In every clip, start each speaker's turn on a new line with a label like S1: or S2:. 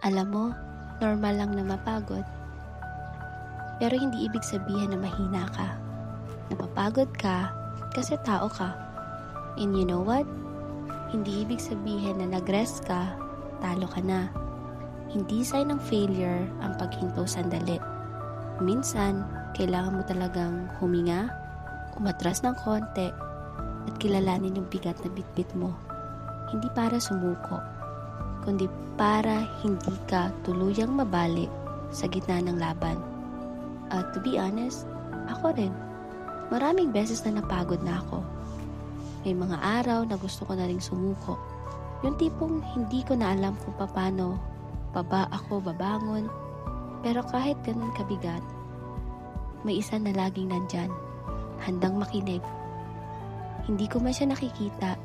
S1: Alam mo, normal lang na mapagod. Pero hindi ibig sabihin na mahina ka. Napapagod ka kasi tao ka. And you know what? Hindi ibig sabihin na nag-rest ka, talo ka na. Hindi sign ng failure ang paghinto sandali. Minsan, kailangan mo talagang huminga, umatras ng konti, at kilalanin yung bigat na bitbit mo. Hindi para sumuko, kundi para hindi ka tuluyang mabali sa gitna ng laban. At to be honest, ako rin. Maraming beses na napagod na ako. May mga araw na gusto ko na ring sumuko. Yung tipong hindi ko na alam kung paano ako babangon. Pero kahit ganun kabigat, may isa na laging nandyan, handang makinig. Hindi ko man siya nakikita,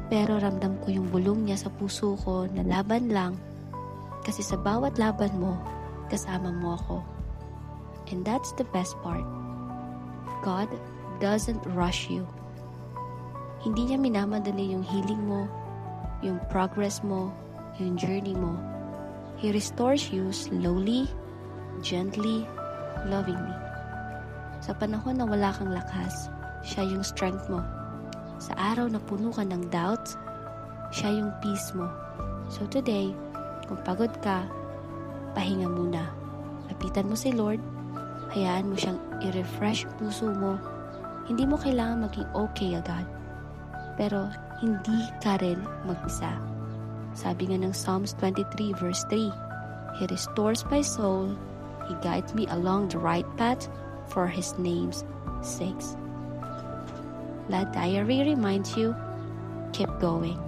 S1: pero ramdam ko yung bulong niya sa puso ko na laban lang, kasi sa bawat laban mo, kasama mo ako. And that's the best part. God doesn't rush you. Hindi niya minamadali yung healing mo, yung progress mo, yung journey mo. He restores you slowly, gently, lovingly. Sa panahon na wala kang lakas, siya yung strength mo. Sa araw na puno ka ng doubts, siya yung peace mo. So today, kung pagod ka, pahinga muna. Lapitan mo si Lord, hayaan mo siyang i-refresh yung puso mo. Hindi mo kailangan maging okay agad. Pero hindi ka rin mag-isa. Sabi nga ng Psalms 23 verse 3, He restores my soul, He guides me along the right path for His name's sake. That diary reminds you, keep going.